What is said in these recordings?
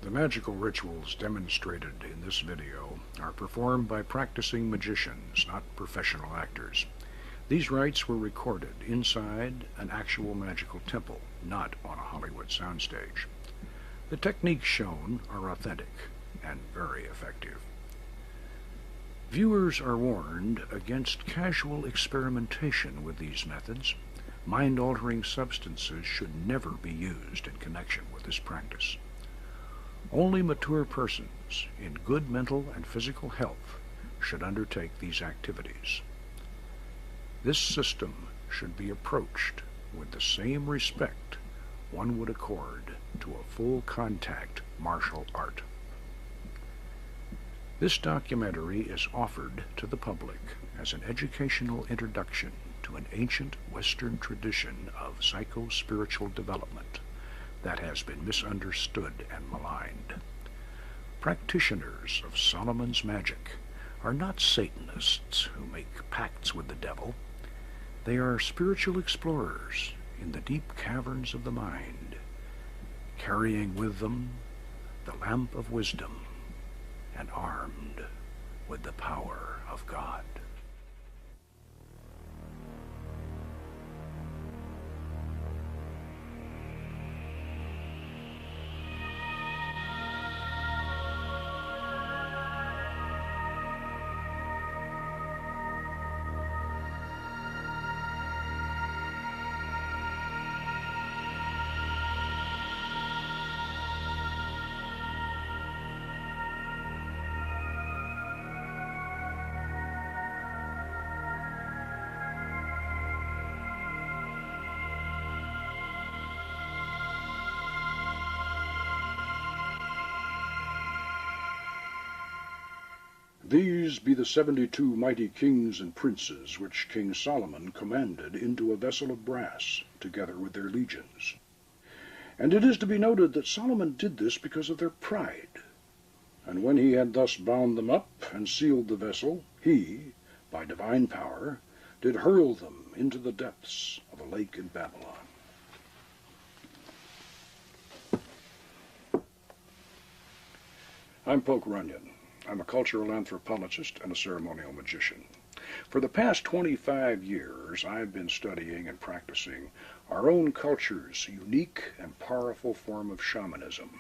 The magical rituals demonstrated in this video are performed by practicing magicians, not professional actors. These rites were recorded inside an actual magical temple, not on a Hollywood soundstage. The techniques shown are authentic and very effective. Viewers are warned against casual experimentation with these methods. Mind-altering substances should never be used in connection with this practice. Only mature persons in good mental and physical health should undertake these activities. This system should be approached with the same respect one would accord to a full-contact martial art. This documentary is offered to the public as an educational introduction to an ancient Western tradition of psycho-spiritual development that has been misunderstood and maligned. Practitioners of Solomon's magic are not Satanists who make pacts with the devil. They are spiritual explorers in the deep caverns of the mind, carrying with them the lamp of wisdom and armed with the power of God. These be the 72 mighty kings and princes which King Solomon commanded into a vessel of brass, together with their legions. And it is to be noted that Solomon did this because of their pride. And when he had thus bound them up and sealed the vessel, he, by divine power, did hurl them into the depths of a lake in Babylon. I'm Poke Runyon. I'm a cultural anthropologist and a ceremonial magician. For the past 25 years, I've been studying and practicing our own culture's unique and powerful form of shamanism,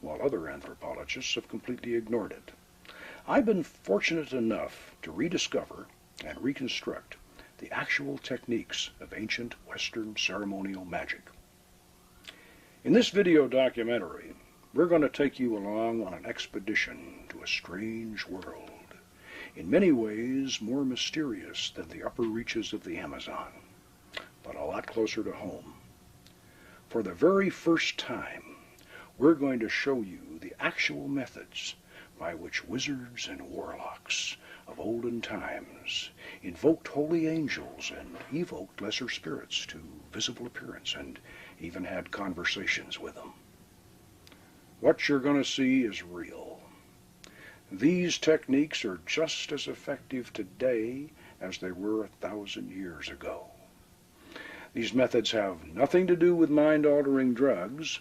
while other anthropologists have completely ignored it. I've been fortunate enough to rediscover and reconstruct the actual techniques of ancient Western ceremonial magic. In this video documentary, we're going to take you along on an expedition to a strange world, in many ways more mysterious than the upper reaches of the Amazon, but a lot closer to home. For the very first time, we're going to show you the actual methods by which wizards and warlocks of olden times invoked holy angels and evoked lesser spirits to visible appearance and even had conversations with them. What you're going to see is real. These techniques are just as effective today as they were 1,000 years ago. These methods have nothing to do with mind-altering drugs,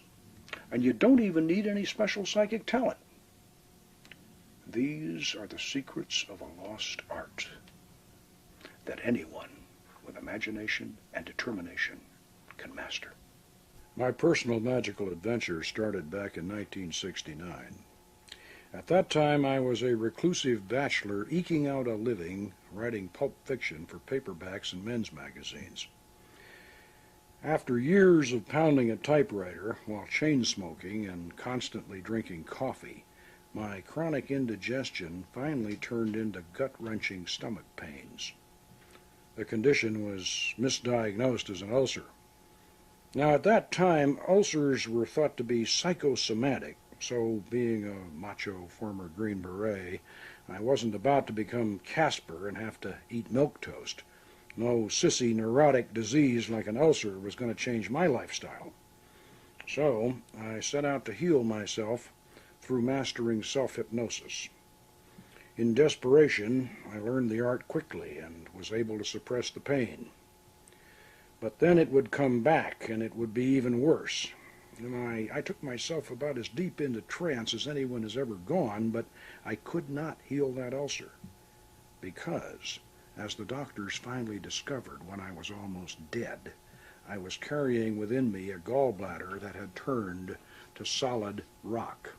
and you don't even need any special psychic talent. These are the secrets of a lost art that anyone with imagination and determination can master. My personal magical adventure started back in 1969. At that time, I was a reclusive bachelor eking out a living writing pulp fiction for paperbacks and men's magazines. After years of pounding a typewriter while chain-smoking and constantly drinking coffee, my chronic indigestion finally turned into gut-wrenching stomach pains. The condition was misdiagnosed as an ulcer. Now, at that time, ulcers were thought to be psychosomatic, so being a macho former Green Beret, I wasn't about to become Casper and have to eat milquetoast. No sissy neurotic disease like an ulcer was going to change my lifestyle. So I set out to heal myself through mastering self-hypnosis. In desperation, I learned the art quickly and was able to suppress the pain. But then it would come back, and it would be even worse. and I took myself about as deep into trance as anyone has ever gone, but I could not heal that ulcer because, as the doctors finally discovered when I was almost dead, I was carrying within me a gallbladder that had turned to solid rock.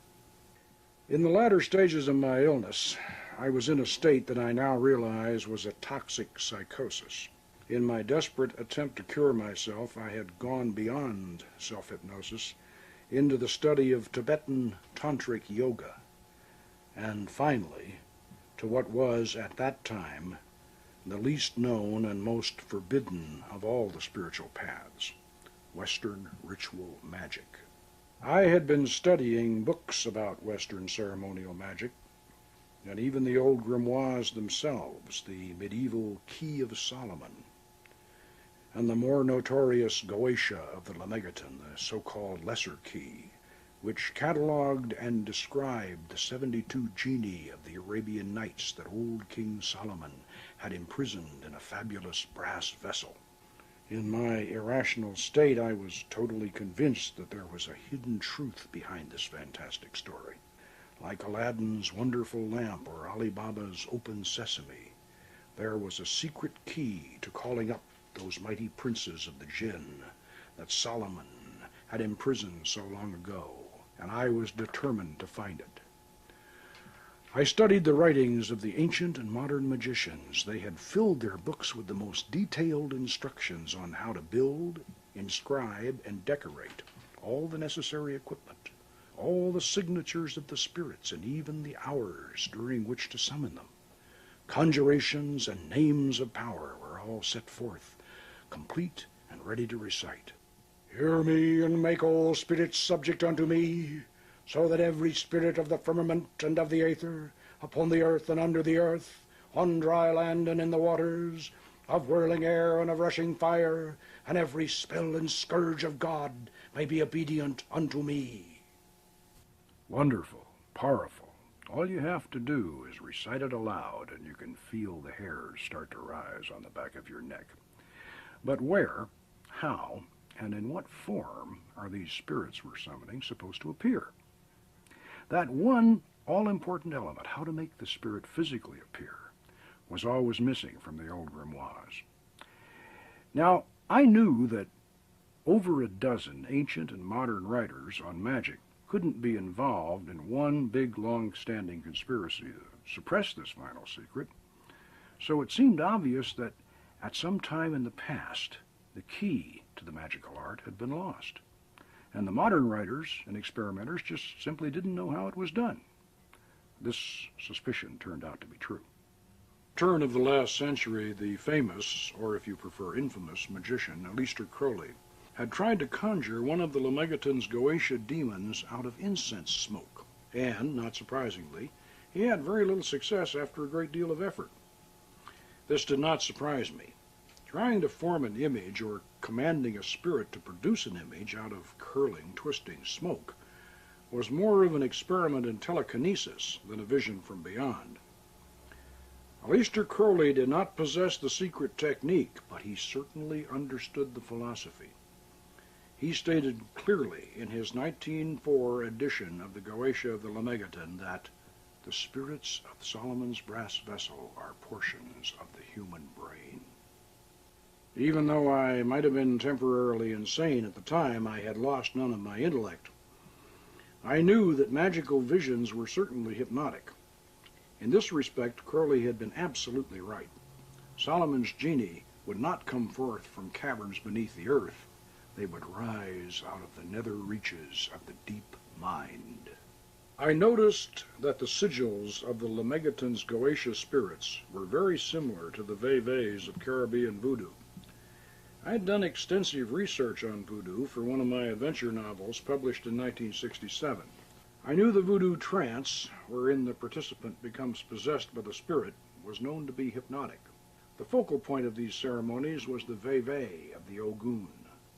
In the latter stages of my illness, I was in a state that I now realize was a toxic psychosis. In my desperate attempt to cure myself, I had gone beyond self-hypnosis into the study of Tibetan tantric yoga, and finally to what was at that time the least known and most forbidden of all the spiritual paths, Western Ritual Magic. I had been studying books about Western ceremonial magic, and even the old grimoires themselves, the medieval Key of Solomon, and the more notorious Goetia of the Lemegeton, the so-called Lesser Key, which catalogued and described the 72 genii of the Arabian Nights that old King Solomon had imprisoned in a fabulous brass vessel. In my irrational state, I was totally convinced that there was a hidden truth behind this fantastic story. Like Aladdin's wonderful lamp or Ali Baba's open sesame, there was a secret key to calling up those mighty princes of the jinn that Solomon had imprisoned so long ago, and I was determined to find it. I studied the writings of the ancient and modern magicians. They had filled their books with the most detailed instructions on how to build, inscribe, and decorate all the necessary equipment, all the signatures of the spirits, and even the hours during which to summon them. Conjurations and names of power were all set forth, complete and ready to recite. Hear me, and make all spirits subject unto me, so that every spirit of the firmament and of the aether, upon the earth and under the earth, on dry land and in the waters, of whirling air and of rushing fire, and every spell and scourge of God may be obedient unto me. Wonderful, powerful. All you have to do is recite it aloud, and you can feel the hairs start to rise on the back of your neck. But where, how, and in what form are these spirits we're summoning supposed to appear? That one all-important element, how to make the spirit physically appear, was always missing from the old grimoires. Now, I knew that over a dozen ancient and modern writers on magic couldn't be involved in one big, long-standing conspiracy to suppress this final secret, so it seemed obvious that at some time in the past, the key to the magical art had been lost, and the modern writers and experimenters just simply didn't know how it was done. This suspicion turned out to be true. Turn of the last century, the famous, or if you prefer infamous, magician Aleister Crowley had tried to conjure one of the Lemegeton's Goetia demons out of incense smoke, and, not surprisingly, he had very little success after a great deal of effort. This did not surprise me. Trying to form an image or commanding a spirit to produce an image out of curling, twisting smoke was more of an experiment in telekinesis than a vision from beyond. Aleister Crowley did not possess the secret technique, but he certainly understood the philosophy. He stated clearly in his 1904 edition of the Goetia of the Lemegeton that the spirits of Solomon's brass vessel are portions of the human brain. Even though I might have been temporarily insane at the time, I had lost none of my intellect. I knew that magical visions were certainly hypnotic. In this respect, Crowley had been absolutely right. Solomon's genii would not come forth from caverns beneath the earth. They would rise out of the nether reaches of the deep mind. I noticed that the sigils of the Lemegeton's Goetia spirits were very similar to the vevés of Caribbean voodoo. I had done extensive research on voodoo for one of my adventure novels published in 1967. I knew the voodoo trance, wherein the participant becomes possessed by the spirit, was known to be hypnotic. The focal point of these ceremonies was the veve of the Ogun,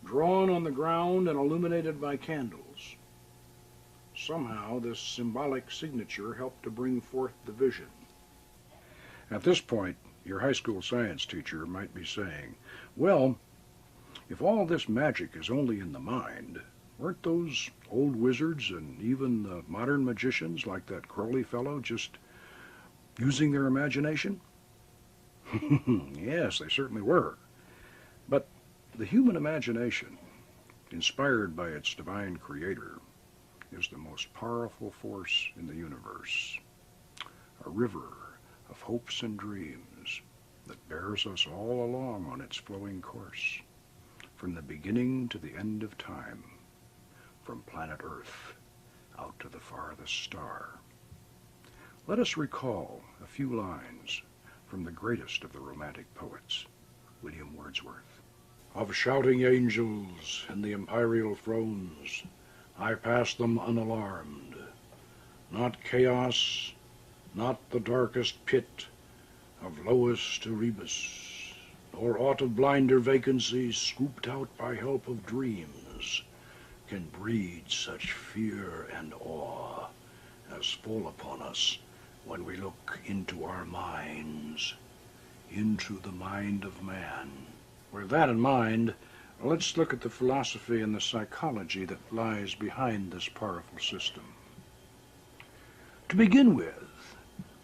drawn on the ground and illuminated by candles. Somehow this symbolic signature helped to bring forth the vision. At this point, your high school science teacher might be saying, well, if all this magic is only in the mind, Weren't those old wizards and even the modern magicians like that Crowley fellow just using their imagination? Yes, they certainly were. But the human imagination, inspired by its divine creator, is the most powerful force in the universe. A river of hopes and dreams that bears us all along on its flowing course, from the beginning to the end of time, from planet Earth out to the farthest star. Let us recall a few lines from the greatest of the Romantic poets, William Wordsworth. Of shouting angels in the imperial thrones, I pass them unalarmed. Not chaos, not the darkest pit of lowest Erebus, nor aught of blinder vacancies scooped out by help of dreams, can breed such fear and awe as fall upon us when we look into our minds, into the mind of man. With that in mind, let's look at the philosophy and the psychology that lies behind this powerful system. To begin with,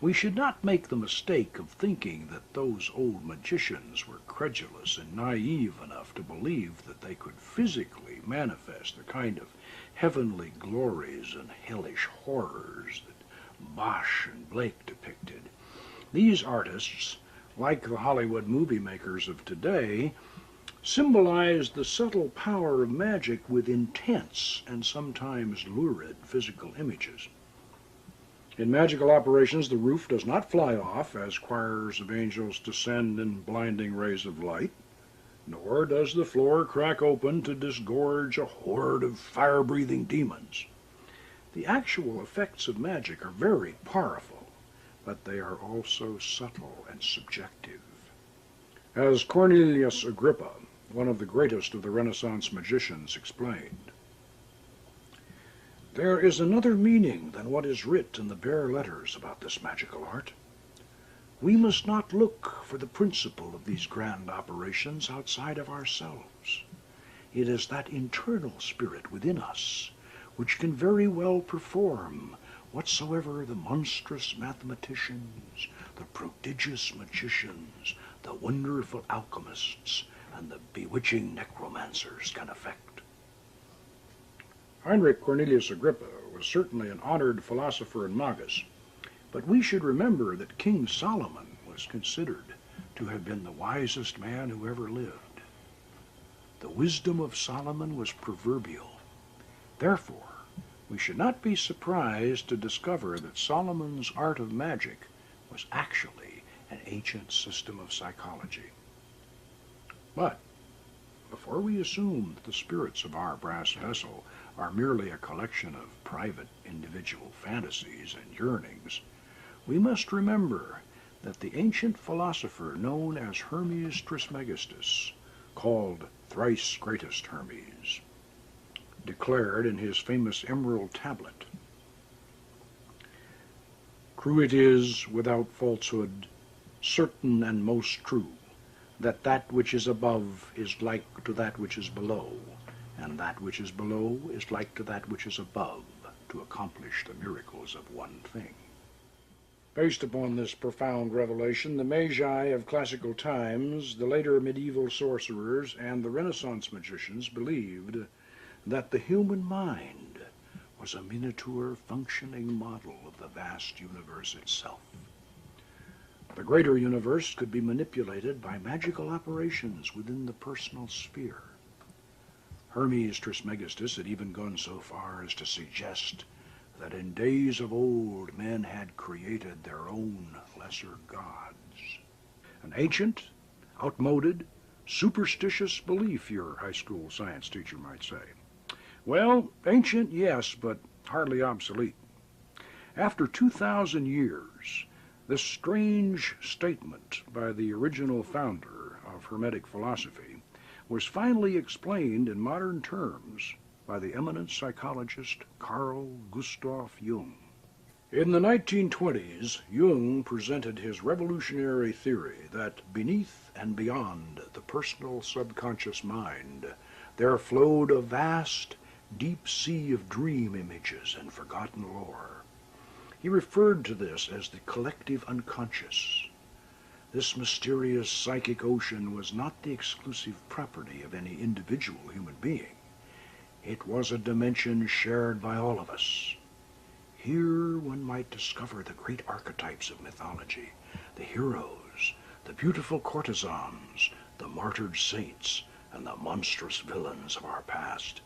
we should not make the mistake of thinking that those old magicians were credulous and naive enough to believe that they could physically manifest the kind of heavenly glories and hellish horrors that Bosch and Blake depicted. These artists, like the Hollywood movie makers of today, symbolized the subtle power of magic with intense and sometimes lurid physical images. In magical operations, the roof does not fly off as choirs of angels descend in blinding rays of light, nor does the floor crack open to disgorge a horde of fire-breathing demons. The actual effects of magic are very powerful, but they are also subtle and subjective. As Cornelius Agrippa, one of the greatest of the Renaissance magicians, explained, there is another meaning than what is writ in the bare letters about this magical art. We must not look for the principle of these grand operations outside of ourselves. It is that internal spirit within us which can very well perform whatsoever the monstrous mathematicians, the prodigious magicians, the wonderful alchemists, and the bewitching necromancers can effect. Heinrich Cornelius Agrippa was certainly an honored philosopher and magus, but we should remember that King Solomon was considered to have been the wisest man who ever lived. The wisdom of Solomon was proverbial. Therefore, we should not be surprised to discover that Solomon's art of magic was actually an ancient system of psychology. But before we assume that the spirits of our brass vessel are merely a collection of private individual fantasies and yearnings, we must remember that the ancient philosopher known as Hermes Trismegistus, called thrice greatest Hermes, declared in his famous emerald tablet, "True it is, without falsehood, certain and most true, that that which is above is like to that which is below, and that which is below is like to that which is above, to accomplish the miracles of one thing." Based upon this profound revelation, the Magi of classical times, the later medieval sorcerers, and the Renaissance magicians believed that the human mind was a miniature functioning model of the vast universe itself. The greater universe could be manipulated by magical operations within the personal sphere. Hermes Trismegistus had even gone so far as to suggest that in days of old men had created their own lesser gods. An ancient, outmoded, superstitious belief, your high school science teacher might say. Well, ancient, yes, but hardly obsolete. After 2,000 years, this strange statement by the original founder of Hermetic philosophy was finally explained in modern terms by the eminent psychologist Carl Gustav Jung. In the 1920s, Jung presented his revolutionary theory that beneath and beyond the personal subconscious mind there flowed a vast deep sea of dream images and forgotten lore. He referred to this as the collective unconscious. This mysterious psychic ocean was not the exclusive property of any individual human being. It was a dimension shared by all of us. Here one might discover the great archetypes of mythology, the heroes, the beautiful courtesans, the martyred saints, and the monstrous villains of our past.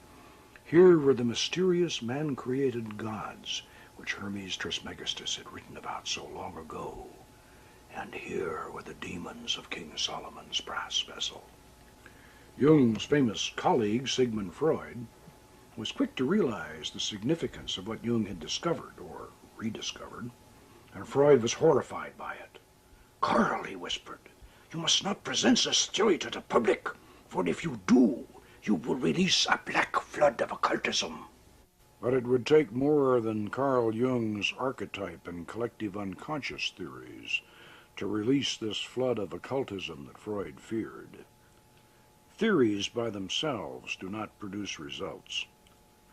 Here were the mysterious man-created gods, which Hermes Trismegistus had written about so long ago. And here were the demons of King Solomon's brass vessel. Jung's famous colleague, Sigmund Freud, was quick to realize the significance of what Jung had discovered, or rediscovered, and Freud was horrified by it. "Carl," he whispered, "you must not present this theory to the public, for if you do, you will release a black flood of occultism." But it would take more than Carl Jung's archetype and collective unconscious theories to release this flood of occultism that Freud feared. Theories by themselves do not produce results.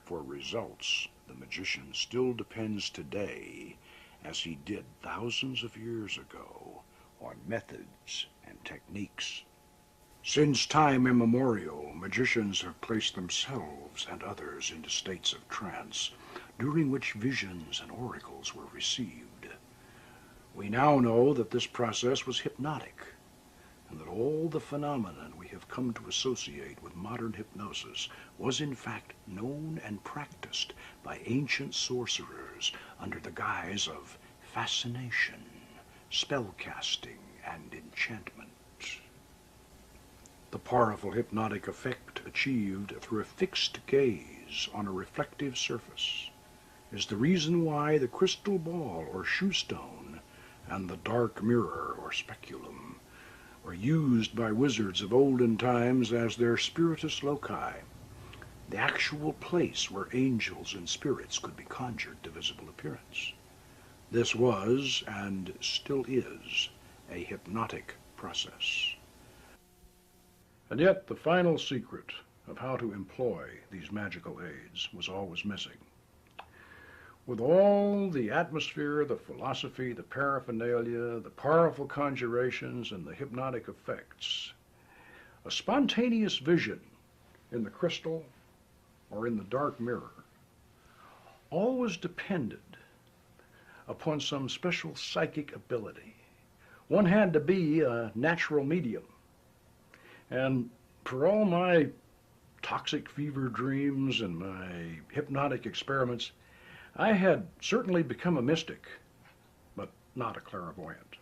For results, the magician still depends today, as he did thousands of years ago, on methods and techniques. Since time immemorial, magicians have placed themselves and others into states of trance, during which visions and oracles were received. We now know that this process was hypnotic, and that all the phenomenon we have come to associate with modern hypnosis was in fact known and practiced by ancient sorcerers under the guise of fascination, spellcasting, and enchantment. The powerful hypnotic effect achieved through a fixed gaze on a reflective surface is the reason why the crystal ball or shoe stone and the dark mirror or speculum were used by wizards of olden times as their spiritus loci, the actual place where angels and spirits could be conjured to visible appearance. This was, and still is, a hypnotic process. And yet the final secret of how to employ these magical aids was always missing. With all the atmosphere, the philosophy, the paraphernalia, the powerful conjurations, and the hypnotic effects, a spontaneous vision in the crystal or in the dark mirror always depended upon some special psychic ability. One had to be a natural medium. And for all my toxic fever dreams and my hypnotic experiments, I had certainly become a mystic, but not a clairvoyant.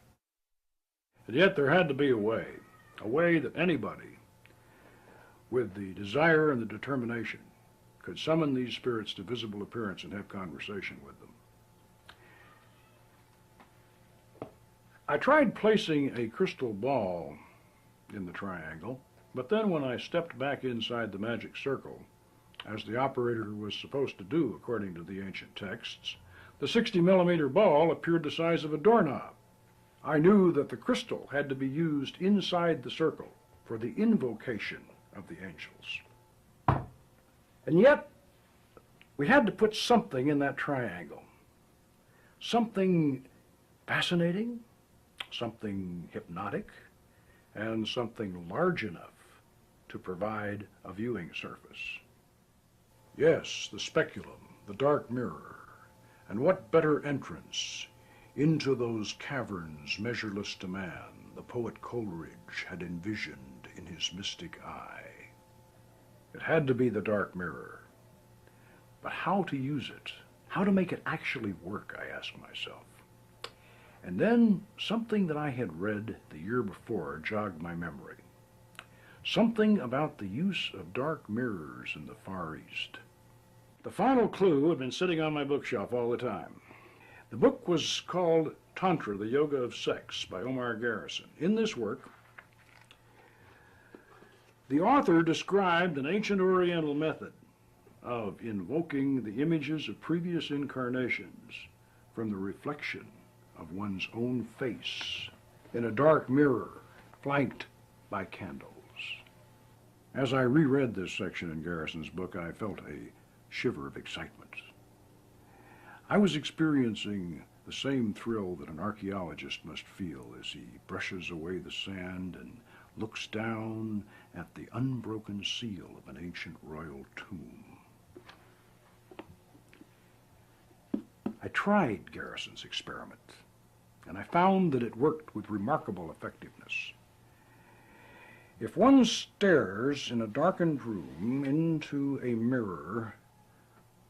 And yet there had to be a way that anybody with the desire and the determination could summon these spirits to visible appearance and have conversation with them. I tried placing a crystal ball in the triangle, but then when I stepped back inside the Magick Circle, as the operator was supposed to do according to the ancient texts, the 60-millimeter ball appeared the size of a doorknob. I knew that the crystal had to be used inside the circle for the invocation of the angels. And yet, we had to put something in that triangle. Something fascinating, something hypnotic, and something large enough to provide a viewing surface. Yes, the speculum, the dark mirror, and what better entrance into those caverns measureless to man the poet Coleridge had envisioned in his mystic eye. It had to be the dark mirror. But how to use it? How to make it actually work, I asked myself. And then something that I had read the year before jogged my memory. Something about the use of dark mirrors in the Far East. The final clue had been sitting on my bookshelf all the time. The book was called Tantra, the Yoga of Sex by Omar Garrison. In this work, the author described an ancient Oriental method of invoking the images of previous incarnations from the reflection of one's own face in a dark mirror flanked by candles. As I reread this section in Garrison's book, I felt a shiver of excitement. I was experiencing the same thrill that an archaeologist must feel as he brushes away the sand and looks down at the unbroken seal of an ancient royal tomb. I tried Garrison's experiment, and I found that it worked with remarkable effectiveness. If one stares in a darkened room into a mirror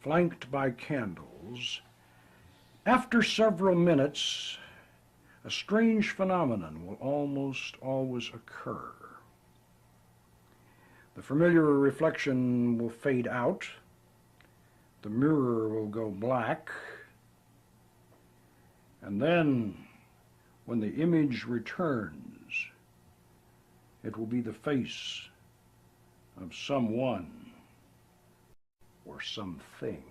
flanked by candles, after several minutes, a strange phenomenon will almost always occur. The familiar reflection will fade out, the mirror will go black, and then, when the image returns, it will be the face of someone or something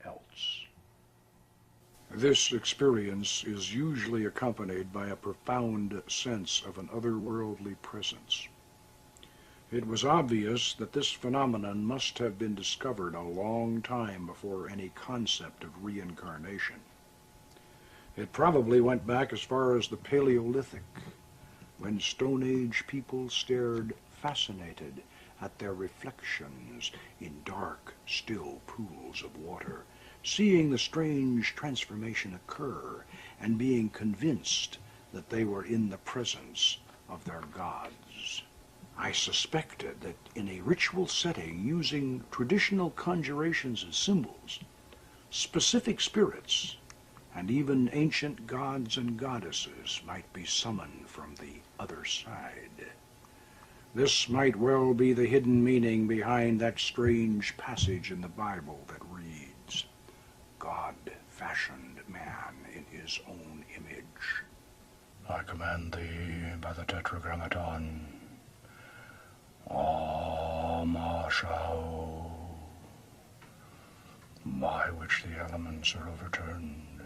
else. This experience is usually accompanied by a profound sense of an otherworldly presence. It was obvious that this phenomenon must have been discovered a long time before any concept of reincarnation. It probably went back as far as the Paleolithic, when Stone Age people stared fascinated at their reflections in dark, still pools of water, seeing the strange transformation occur and being convinced that they were in the presence of their gods. I suspected that in a ritual setting using traditional conjurations and symbols, specific spirits and even ancient gods and goddesses might be summoned from the other side. This might well be the hidden meaning behind that strange passage in the Bible that reads, "God fashioned man in his own image." I command thee by the Tetragrammaton, Amashao, by which the elements are overturned,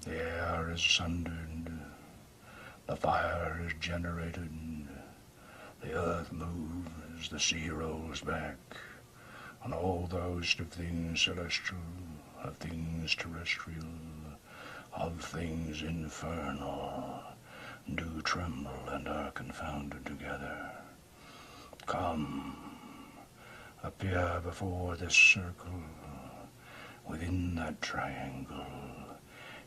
the air is sundered, the fire is generated, the earth moves, the sea rolls back, and all the host of things celestial, of things terrestrial, of things infernal, do tremble and are confounded together. Come, appear before this circle, within that triangle,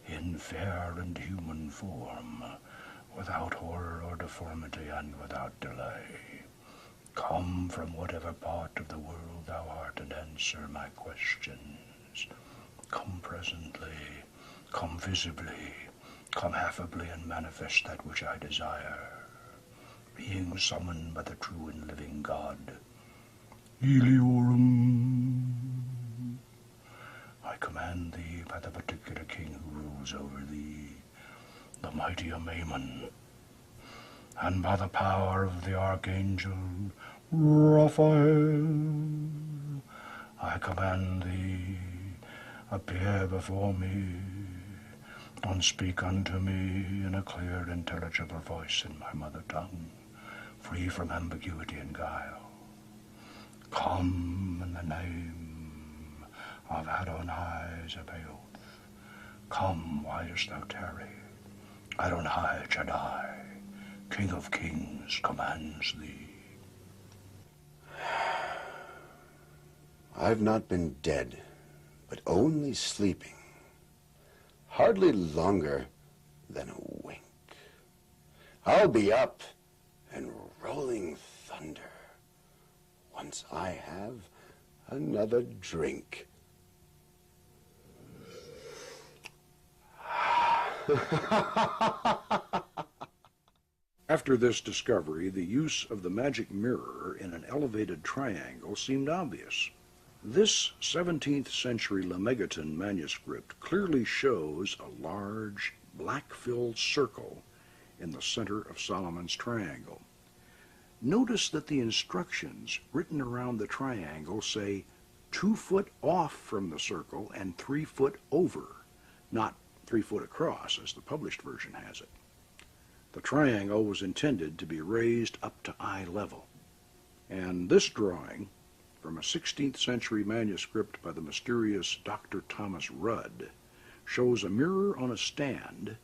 in fair and human form, without horror or deformity and without delay. Come from whatever part of the world thou art and answer my questions. Come presently, come visibly, come affably and manifest that which I desire, being summoned by the true and living God. Eliorum. I command thee by the particular king who rules over thee, the mighty Mammon, and by the power of the Archangel Raphael, I command thee, appear before me, and speak unto me in a clear, intelligible voice in my mother tongue, free from ambiguity and guile. Come in the name of Adonai Zebaoth. Come, why dost thou tarry? Adonai Shaddai, King of Kings, commands thee. I've not been dead, but only sleeping, hardly longer than a wink. I'll be up and rolling thunder once I have another drink. After this discovery, the use of the magic mirror in an elevated triangle seemed obvious. This 17th century Lemegeton manuscript clearly shows a large, black-filled circle in the center of Solomon's triangle. Notice that the instructions written around the triangle say 2 foot off from the circle and 3 foot over, not 3 foot across as the published version has it. The triangle was intended to be raised up to eye level, and this drawing from a 16th century manuscript by the mysterious Dr. Thomas Rudd shows a mirror on a stand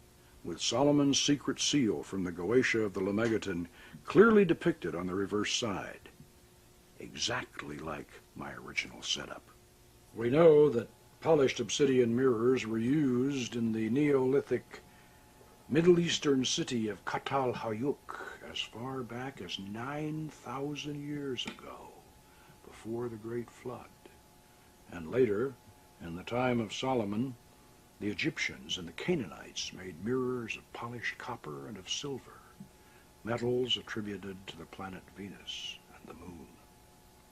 with Solomon's secret seal from the Goetia of the Lemegeton clearly depicted on the reverse side, exactly like my original setup. We know that polished obsidian mirrors were used in the Neolithic Middle Eastern city of Katal Hayuk as far back as 9,000 years ago, before the Great Flood. And later, in the time of Solomon, the Egyptians and the Canaanites made mirrors of polished copper and of silver, metals attributed to the planet Venus and the moon.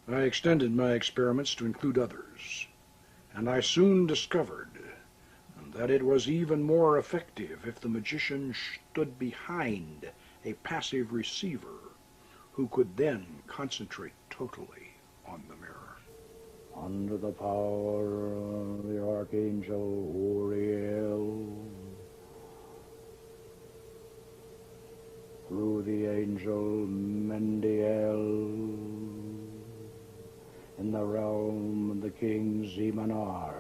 I extended my experiments to include others, and I soon discovered that it was even more effective if the magician stood behind a passive receiver who could then concentrate totally on the mirror. Under the power of the Archangel Uriel, through the angel Mendiel, in the realm of the king Zemanar,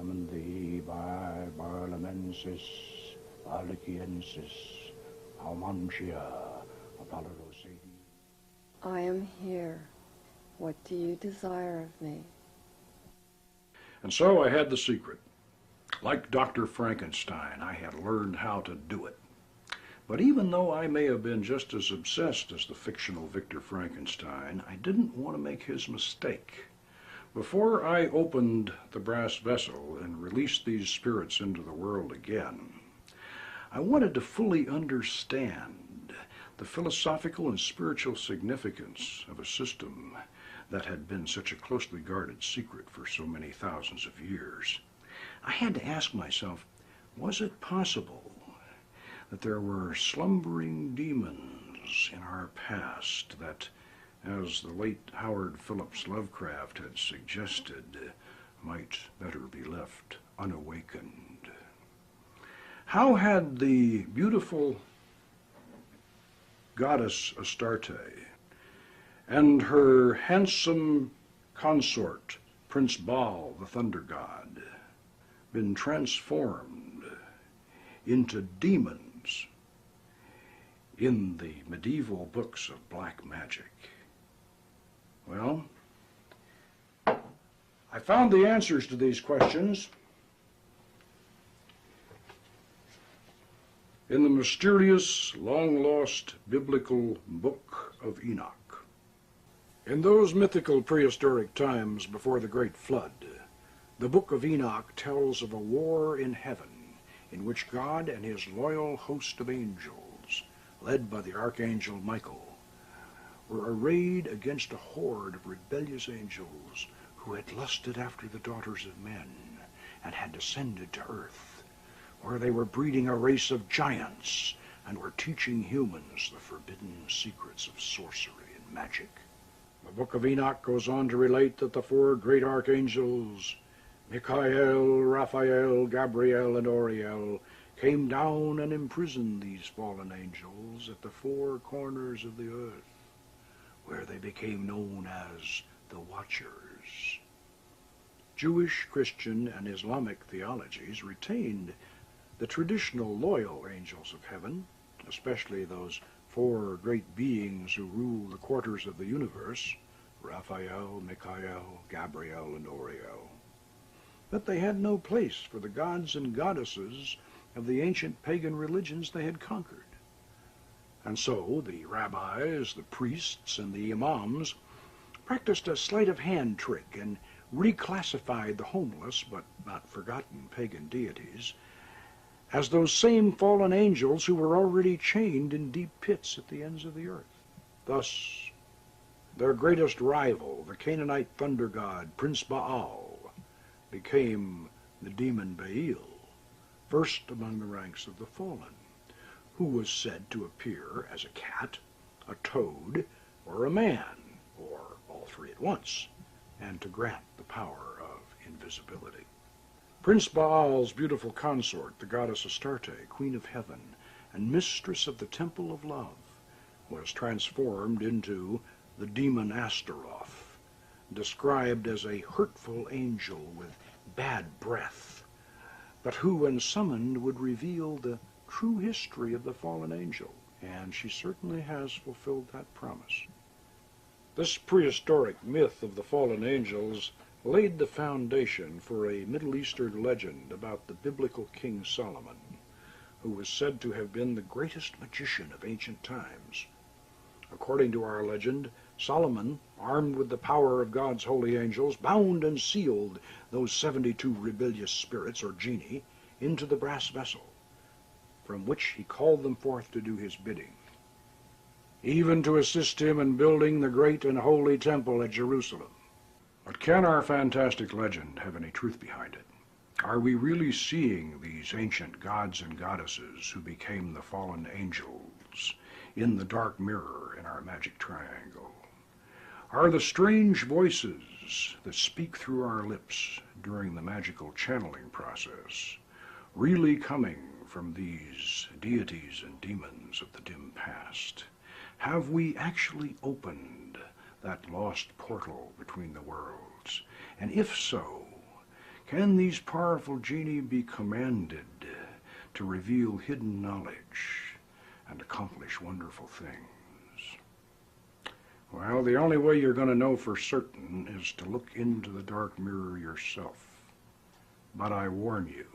and thee by Barlamensis, Aliciensis, Almantia, Apollodosi. I am here. What do you desire of me? And so I had the secret. Like Dr. Frankenstein, I had learned how to do it. But even though I may have been just as obsessed as the fictional Victor Frankenstein, I didn't want to make his mistake. Before I opened the brass vessel and released these spirits into the world again, I wanted to fully understand the philosophical and spiritual significance of a system that had been such a closely guarded secret for so many thousands of years. I had to ask myself, was it possible that there were slumbering demons in our past that, as the late Howard Phillips Lovecraft had suggested, might better be left unawakened? How had the beautiful goddess Astarte and her handsome consort, Prince Baal, the thunder god, been transformed into demons in the medieval books of black magic? Well, I found the answers to these questions in the mysterious, long-lost biblical Book of Enoch. In those mythical prehistoric times before the Great Flood, the Book of Enoch tells of a war in heaven in which God and his loyal host of angels, led by the Archangel Michael, were arrayed against a horde of rebellious angels who had lusted after the daughters of men and had descended to earth, where they were breeding a race of giants and were teaching humans the forbidden secrets of sorcery and magic. The Book of Enoch goes on to relate that the four great archangels, Michael, Raphael, Gabriel, and Uriel, came down and imprisoned these fallen angels at the four corners of the earth, where they became known as the Watchers. Jewish, Christian, and Islamic theologies retained the traditional loyal angels of heaven, especially those four great beings who rule the quarters of the universe, Raphael, Michael, Gabriel, and Uriel. But they had no place for the gods and goddesses of the ancient pagan religions they had conquered. And so the rabbis, the priests, and the imams practiced a sleight-of-hand trick and reclassified the homeless but not forgotten pagan deities as those same fallen angels who were already chained in deep pits at the ends of the earth. Thus, their greatest rival, the Canaanite thunder god, Prince Baal, became the demon Bael, first among the ranks of the fallen, who was said to appear as a cat, a toad, or a man, or all three at once, and to grant the power of invisibility. Prince Baal's beautiful consort, the goddess Astarte, queen of heaven and mistress of the temple of love, was transformed into the daemon Astaroth, described as a hurtful angel with bad breath, but who, when summoned, would reveal the true history of the fallen angel, and she certainly has fulfilled that promise. This prehistoric myth of the fallen angels laid the foundation for a Middle Eastern legend about the biblical King Solomon, who was said to have been the greatest magician of ancient times. According to our legend, Solomon, armed with the power of God's holy angels, bound and sealed those 72 rebellious spirits, or genii, into the brass vessel, from which he called them forth to do his bidding, even to assist him in building the great and holy temple at Jerusalem. But can our fantastic legend have any truth behind it? Are we really seeing these ancient gods and goddesses who became the fallen angels in the dark mirror in our magic triangle? Are the strange voices that speak through our lips during the magical channeling process really coming from these deities and demons of the dim past? Have we actually opened that lost portal between the worlds? And if so, can these powerful genii be commanded to reveal hidden knowledge and accomplish wonderful things? Well, the only way you're going to know for certain is to look into the dark mirror yourself. But I warn you,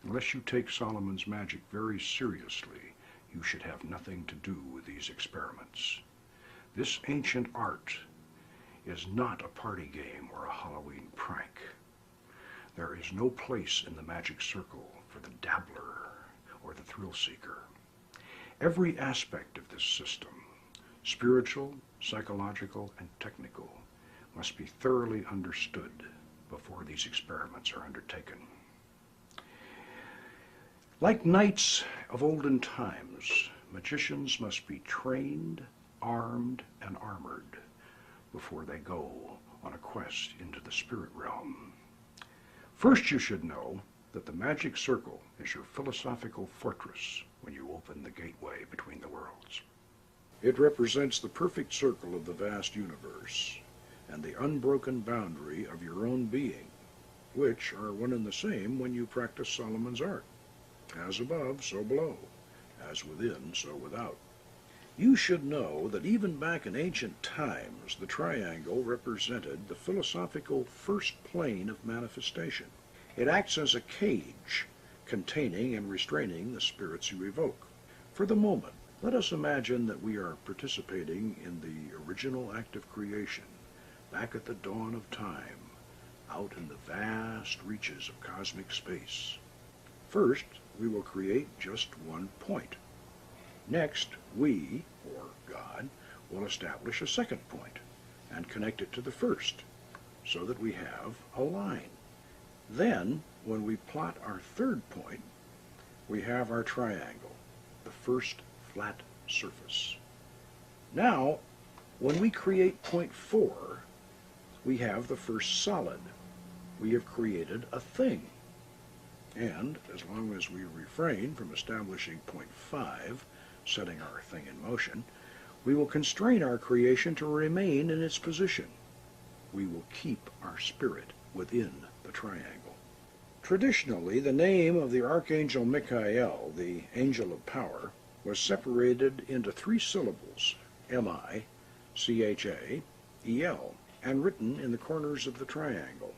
unless you take Solomon's magic very seriously, you should have nothing to do with these experiments. This ancient art is not a party game or a Halloween prank. There is no place in the Magick Circle for the dabbler or the thrill seeker. Every aspect of this system, spiritual, psychological, and technical, must be thoroughly understood before these experiments are undertaken. Like knights of olden times, magicians must be trained, armed, and armored before they go on a quest into the spirit realm. First, you should know that the Magick Circle is your philosophical fortress when you open the gateway between the worlds. It represents the perfect circle of the vast universe and the unbroken boundary of your own being, which are one and the same when you practice Solomon's art. As above, so below. As within, so without. You should know that even back in ancient times, the triangle represented the philosophical first plane of manifestation. It acts as a cage, containing and restraining the spirits you evoke. For the moment, let us imagine that we are participating in the original act of creation, back at the dawn of time, out in the vast reaches of cosmic space. First, we will create just one point. Next, we, or God, will establish a second point and connect it to the first, so that we have a line. Then, when we plot our third point, we have our triangle, the first flat surface. Now, when we create point 4, we have the first solid. We have created a thing. And as long as we refrain from establishing point 5, setting our thing in motion, we will constrain our creation to remain in its position. We will keep our spirit within the triangle. Traditionally, the name of the Archangel Michael, the angel of power, was separated into 3 syllables, M-I-C-H-A-E-L, and written in the corners of the triangle,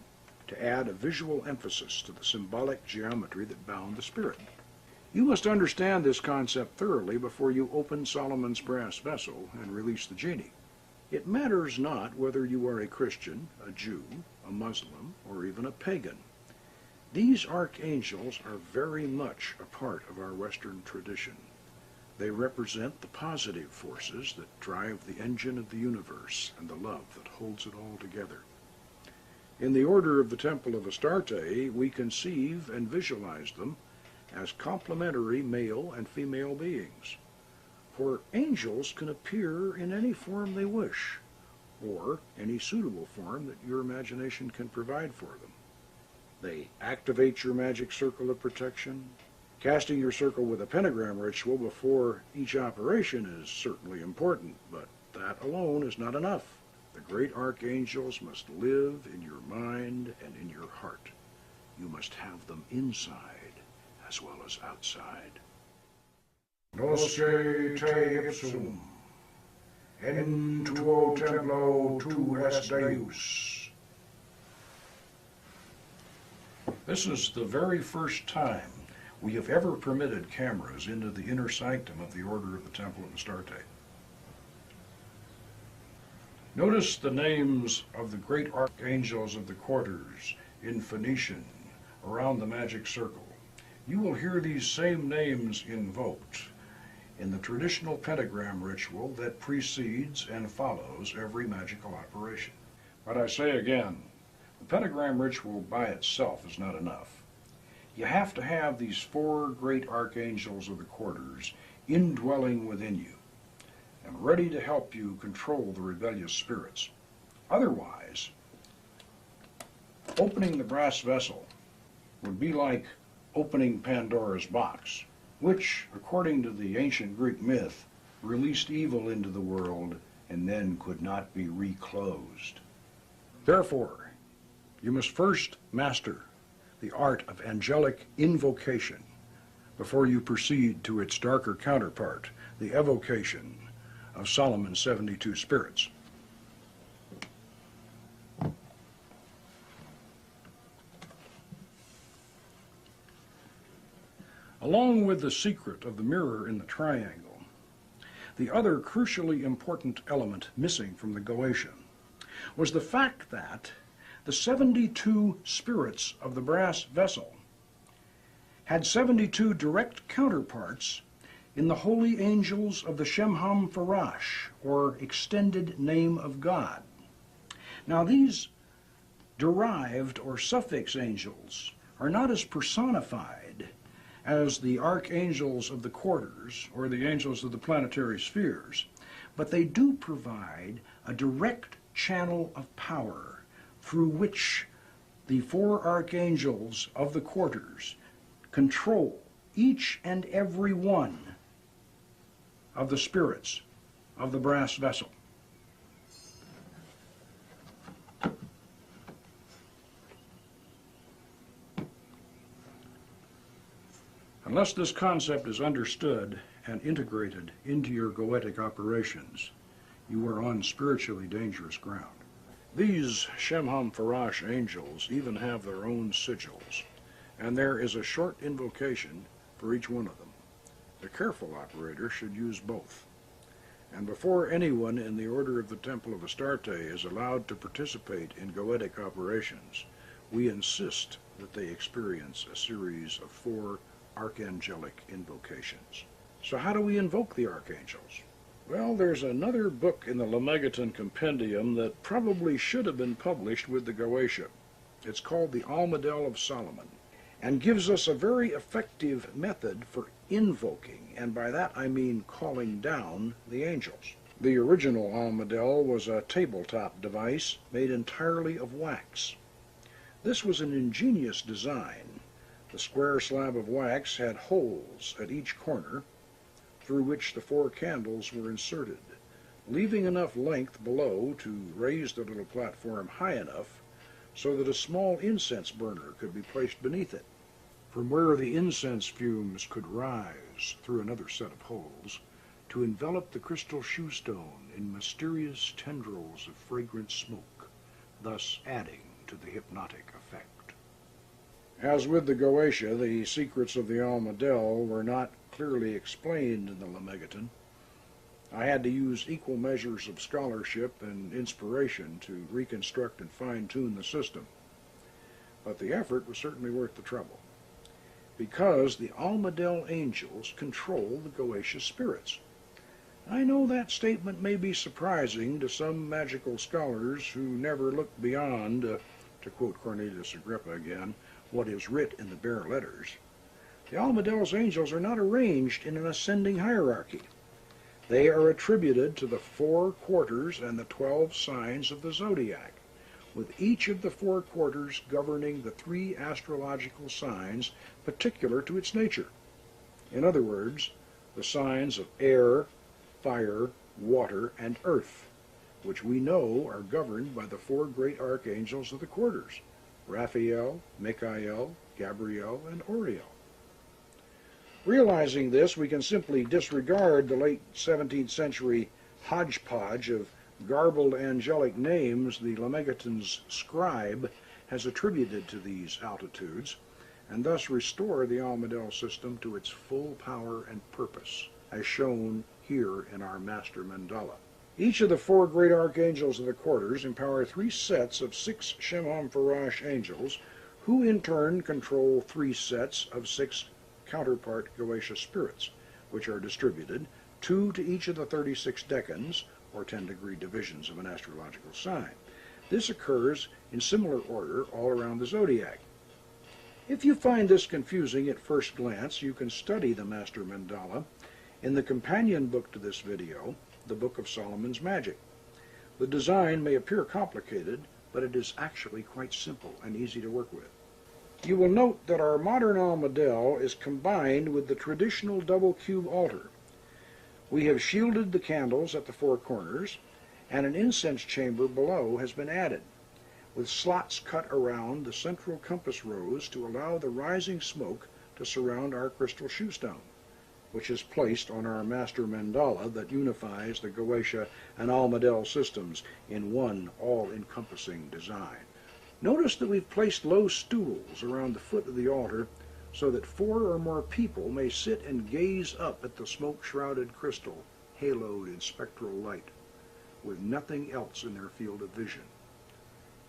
to add a visual emphasis to the symbolic geometry that bound the spirit. You must understand this concept thoroughly before you open Solomon's brass vessel and release the genie. It matters not whether you are a Christian, a Jew, a Muslim, or even a pagan. These archangels are very much a part of our Western tradition. They represent the positive forces that drive the engine of the universe and the love that holds it all together. In the order of the Temple of Astarte, we conceive and visualize them as complementary male and female beings. For angels can appear in any form they wish, or any suitable form that your imagination can provide for them. They activate your magic circle of protection, Casting your circle with a pentagram ritual before each operation is certainly important, but that alone is not enough. The great archangels must live in your mind and in your heart. You must have them inside as well as outside. Nosce te ipsum, en tuo templo tu es Deus. This is the very first time we have ever permitted cameras into the inner sanctum of the Order of the Temple of Astarte. Notice the names of the great archangels of the quarters in Phoenician around the Magick Circle. You will hear these same names invoked in the traditional pentagram ritual that precedes and follows every magical operation. But I say again, the pentagram ritual by itself is not enough. You have to have these four great archangels of the quarters indwelling within you and ready to help you control the rebellious spirits. Otherwise, opening the brass vessel would be like opening Pandora's box, which, according to the ancient Greek myth, released evil into the world and then could not be reclosed. Therefore, you must first master the art of angelic invocation before you proceed to its darker counterpart, the evocation of Solomon's 72 spirits. Along with the secret of the mirror in the triangle, the other crucially important element missing from the Goetia was the fact that the 72 spirits of the brass vessel had 72 direct counterparts in the holy angels of the Shemham Farash, or extended name of God. Now these derived or suffix angels are not as personified as the archangels of the quarters or the angels of the planetary spheres, but they do provide a direct channel of power through which the four archangels of the quarters control each and every one of the spirits of the brass vessel. Unless this concept is understood and integrated into your goetic operations, you are on spiritually dangerous ground. These Shemham Farash angels even have their own sigils, and there is a short invocation for each one of them. The careful operator should use both. And before anyone in the Order of the Temple of Astarte is allowed to participate in goetic operations, we insist that they experience a series of 4 Archangelic invocations. So how do we invoke the archangels? Well, there's another book in the Lemegeton Compendium that probably should have been published with the Goetia. It's called the Almadel of Solomon, and gives us a very effective method for invoking, and by that I mean calling down the angels. The original Almadel was a tabletop device made entirely of wax. This was an ingenious design. The square slab of wax had holes at each corner through which the 4 candles were inserted, leaving enough length below to raise the little platform high enough so that a small incense burner could be placed beneath it, from where the incense fumes could rise through another set of holes to envelop the crystal shoe stone in mysterious tendrils of fragrant smoke, thus adding to the hypnotic effect. As with the Goetia, the secrets of the Almadel were not clearly explained in the Lemegeton. I had to use equal measures of scholarship and inspiration to reconstruct and fine-tune the system. But the effort was certainly worth the trouble, because the Almadel angels control the Goetia spirits. I know that statement may be surprising to some magical scholars who never look beyond, to quote Cornelius Agrippa again, what is writ in the bare letters. The Almadel's angels are not arranged in an ascending hierarchy. They are attributed to the 4 quarters and the 12 signs of the zodiac, with each of the 4 quarters governing the 3 astrological signs particular to its nature. In other words, the signs of air, fire, water, and earth, which we know are governed by the four great archangels of the quarters, Raphael, Michael, Gabriel, and Oriel. Realizing this, we can simply disregard the late 17th century hodgepodge of garbled angelic names the Lemegeton's scribe has attributed to these altitudes, and thus restore the Almadel system to its full power and purpose, as shown here in our master mandala. Each of the four great archangels of the quarters empower three sets of 6 Shemam Farash angels, who in turn control 3 sets of 6 counterpart Goetia spirits, which are distributed, 2 to each of the 36 decans, or 10-degree divisions of an astrological sign. This occurs in similar order all around the zodiac. If you find this confusing at first glance, you can study the Master Mandala in the companion book to this video, the Book of Solomon's Magick. The design may appear complicated, but it is actually quite simple and easy to work with. You will note that our modern Almadel is combined with the traditional double cube altar. We have shielded the candles at the 4 corners, and an incense chamber below has been added, with slots cut around the central compass rose to allow the rising smoke to surround our crystal shoe stone, which is placed on our master mandala that unifies the Goetia and Almadel systems in one all-encompassing design. Notice that we've placed low stools around the foot of the altar so that 4 or more people may sit and gaze up at the smoke-shrouded crystal, haloed in spectral light, with nothing else in their field of vision.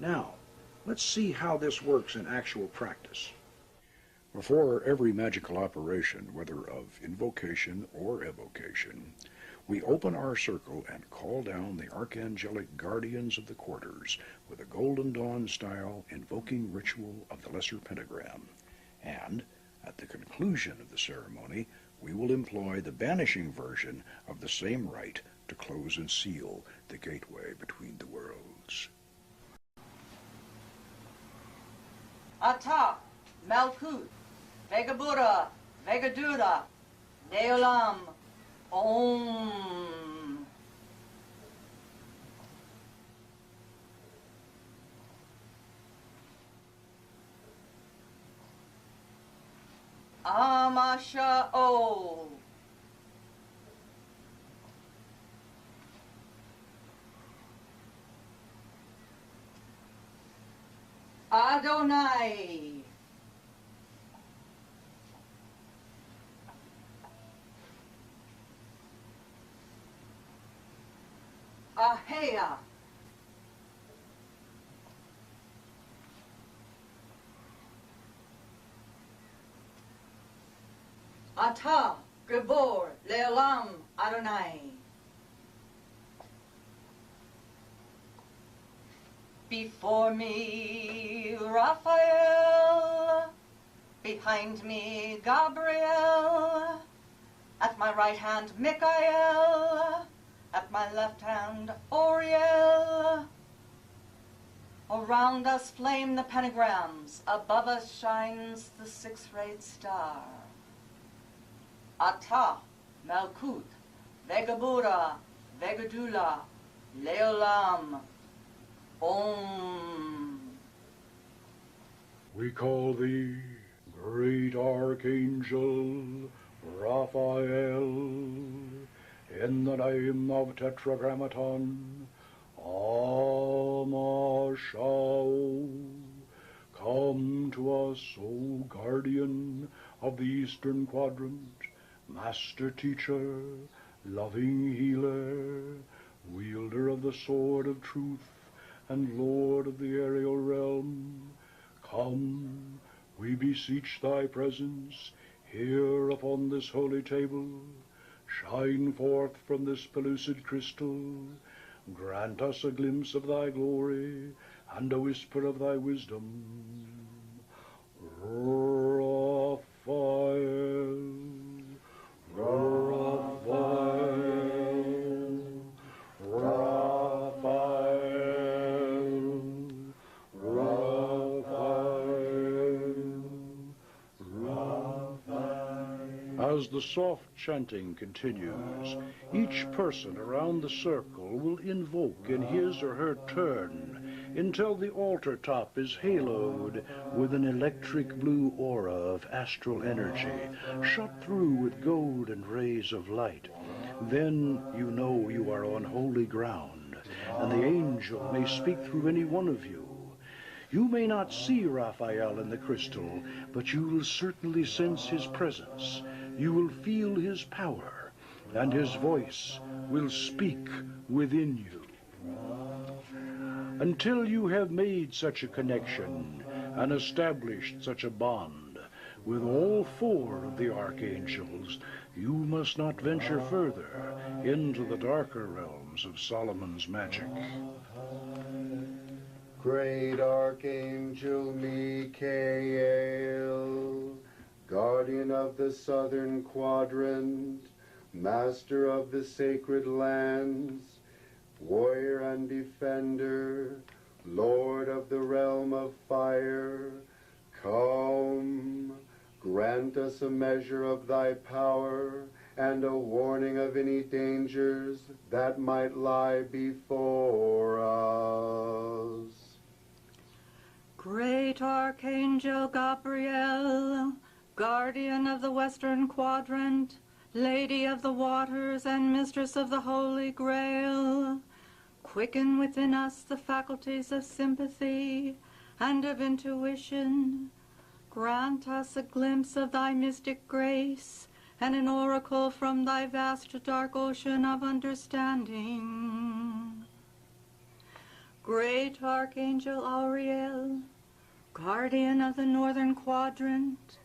Now, let's see how this works in actual practice. Before every magical operation, whether of invocation or evocation, we open our circle and call down the archangelic guardians of the quarters with a Golden Dawn-style invoking ritual of the Lesser Pentagram, and, at the conclusion of the ceremony, we will employ the banishing version of the same rite to close and seal the gateway between the worlds. Ata, Malkut, Vegabura, Vegadura, Neolam, Om. Amasha O. Adonai. Ahea. Ata, Gabor, Leolam, Adonai. Before me, Raphael. Behind me, Gabriel. At my right hand, Michael. At my left hand, Oriel. Around us flame the pentagrams. Above us shines the 6-rayed star. Ata, Malkut, Vegabura, Vegadula, Leolam, Om. We call thee, great Archangel Raphael, in the name of Tetragrammaton, Amashao. Come to us, O guardian of the eastern quadrant, master teacher, loving healer, wielder of the sword of truth, and Lord of the aerial realm. Come, we beseech thy presence here upon this holy table. Shine forth from this pellucid crystal. Grant us a glimpse of thy glory and a whisper of thy wisdom. Raphael, Raphael, Raphael, Raphael, Raphael. As As the soft chanting continues, each person around the circle will invoke in his or her turn until the altar top is haloed with an electric blue aura of astral energy, shot through with golden rays of light. Then you know you are on holy ground, and the angel may speak through any one of you. You may not see Raphael in the crystal, but you will certainly sense his presence. You will feel his power, and his voice will speak within you. Until you have made such a connection and established such a bond with all four of the archangels, you must not venture further into the darker realms of Solomon's magic. Great Archangel Michael, guardian of the southern quadrant, master of the sacred lands, warrior and defender, lord of the realm of fire, come, grant us a measure of thy power and a warning of any dangers that might lie before us. Great Archangel Gabriel, guardian of the western quadrant, lady of the waters and mistress of the Holy Grail, quicken within us the faculties of sympathy and of intuition. Grant us a glimpse of thy mystic grace and an oracle from thy vast dark ocean of understanding. Great Archangel Auriel, guardian of the northern quadrant,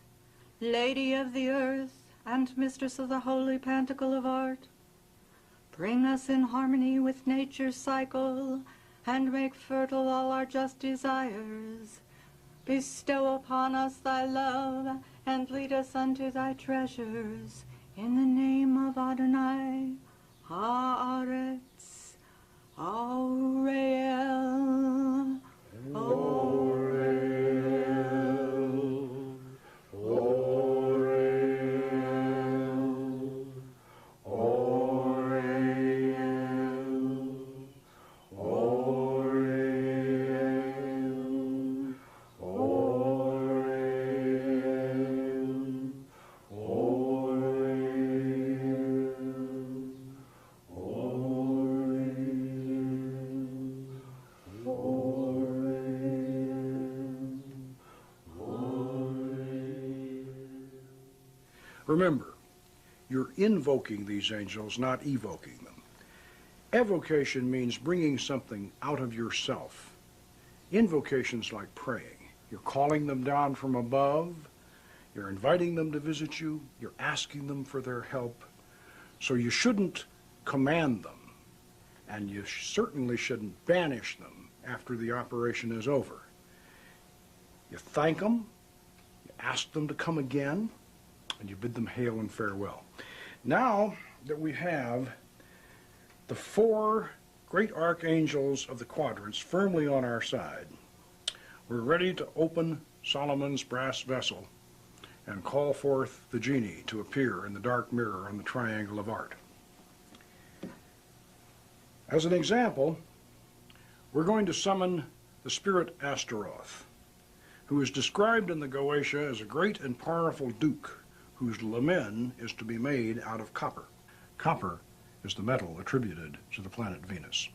lady of the earth and mistress of the holy pantacle of art, bring us in harmony with nature's cycle and make fertile all our just desires. Bestow upon us thy love and lead us unto thy treasures. In the name of Adonai, Haaretz, Auriel, Remember, you're invoking these angels, not evoking them. Evocation means bringing something out of yourself. Invocation's like praying. You're calling them down from above, you're inviting them to visit you, you're asking them for their help. So you shouldn't command them, and you certainly shouldn't banish them after the operation is over. You thank them, you ask them to come again, and you bid them hail and farewell. Now that we have the four great archangels of the quadrants firmly on our side, we're ready to open Solomon's brass vessel and call forth the genie to appear in the dark mirror on the triangle of art. As an example, we're going to summon the spirit Astaroth, who is described in the Goetia as a great and powerful duke whose lamen is to be made out of copper. Copper is the metal attributed to the planet Venus.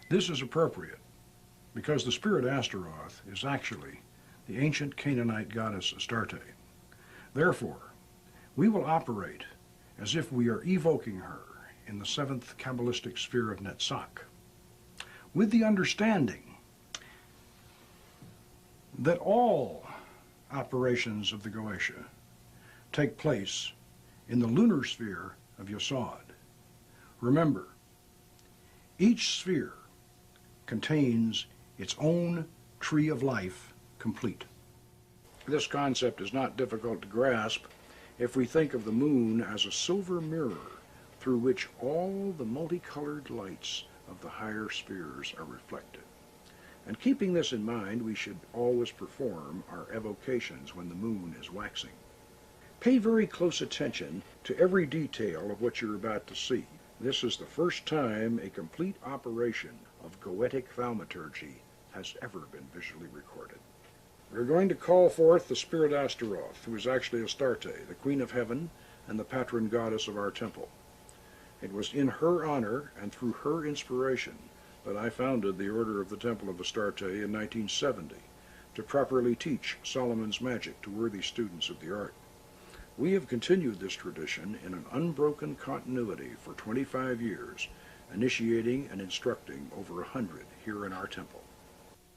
This is appropriate because the spirit Astaroth is actually the ancient Canaanite goddess Astarte. Therefore, we will operate as if we are evoking her in the seventh Kabbalistic sphere of Netzach, with the understanding that all operations of the Goetia take place in the lunar sphere of Yesod. Remember, each sphere contains its own tree of life complete. This concept is not difficult to grasp if we think of the moon as a silver mirror through which all the multicolored lights of the higher spheres are reflected. And keeping this in mind, we should always perform our evocations when the moon is waxing. Pay very close attention to every detail of what you're about to see. This is the first time a complete operation of goetic thaumaturgy has ever been visually recorded. We're going to call forth the spirit Astaroth, who is actually Astarte, the Queen of Heaven and the patron goddess of our temple. It was in her honor and through her inspiration that I founded the Order of the Temple of Astarte in 1970 to properly teach Solomon's magic to worthy students of the art. We have continued this tradition in an unbroken continuity for 25 years, initiating and instructing over 100 here in our temple.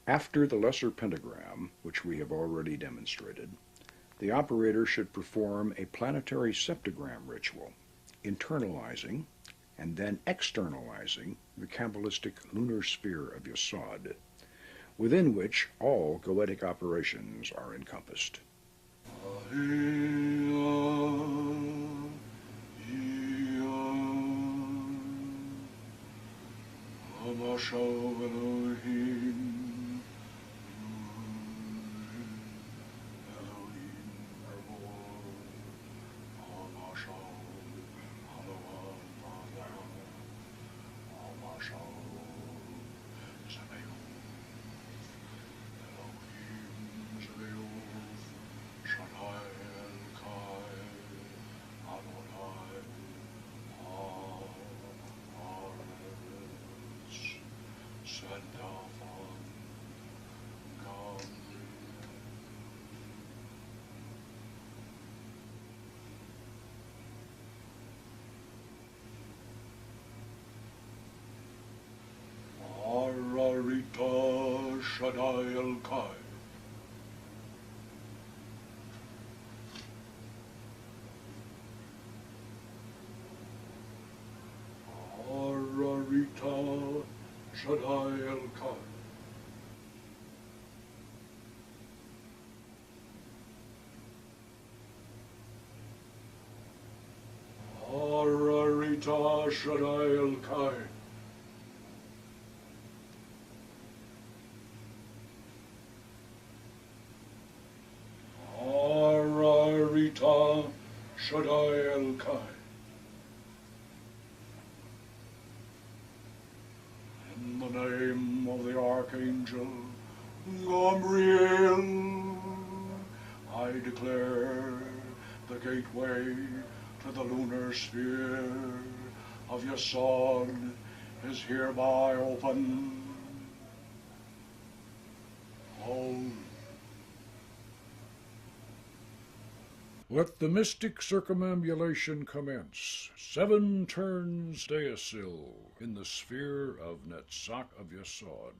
After the lesser pentagram, which we have already demonstrated, the operator should perform a planetary septagram ritual, internalizing and then externalizing the Kabbalistic lunar sphere of Yesod, within which all goetic operations are encompassed. Rita Shaddai El-Kai. Rita Shaddai El-Kai. Rita Shaddai El-Kai. Rita Shaddai El-Kai. In the name of the Archangel Gabriel, I declare the gateway to the lunar sphere of Yesod is hereby open. Om. Let the mystic circumambulation commence. 7 turns Deasil in the sphere of Netzach of Yesod.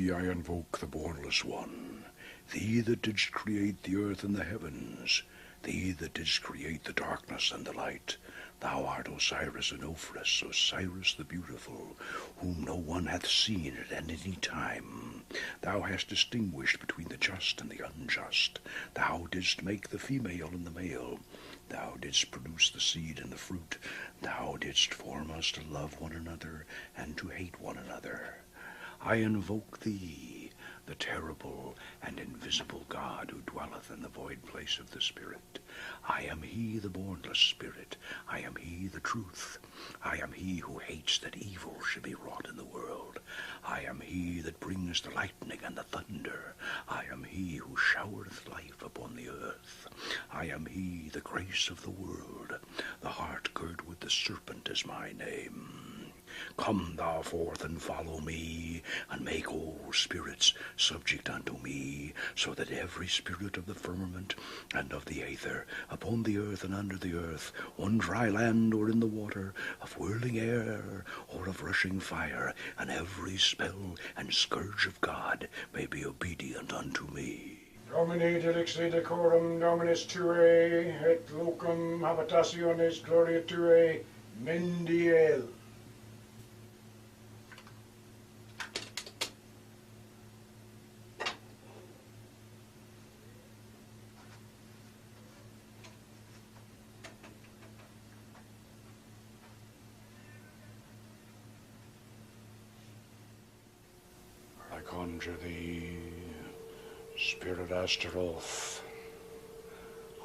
thee I invoke the Bornless One, thee that didst create the earth and the heavens, thee that didst create the darkness and the light. Thou art Osiris and Ophrys, Osiris the beautiful, whom no one hath seen at any time. Thou hast distinguished between the just and the unjust. Thou didst make the female and the male. Thou didst produce the seed and the fruit. Thou didst form us to love one another and to hate one another. I invoke thee, the terrible and invisible God who dwelleth in the void place of the Spirit. I am he, the bornless Spirit. I am he, the truth. I am he who hates that evil should be wrought in the world. I am he that brings the lightning and the thunder. I am he who showereth life upon the earth. I am he, the grace of the world. The heart girt with the serpent is my name. Come thou forth and follow me, and make all spirits subject unto me, so that every spirit of the firmament and of the aether, upon the earth and under the earth, on dry land or in the water, of whirling air or of rushing fire, and every spell and scourge of God may be obedient unto me. Domini delixi decorum Dominus Tue, et locum habitationis gloria Tue, Mendiel. I conjure thee, Spirit Astaroth.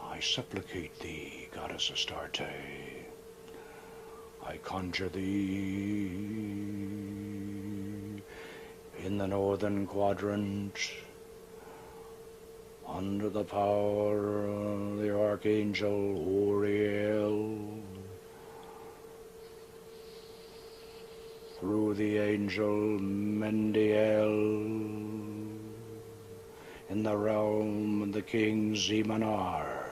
I supplicate thee, Goddess Astarte. I conjure thee in the northern quadrant, under the power of the Archangel Uriel, through the angel Mendiel, in the realm of the king Zemanar.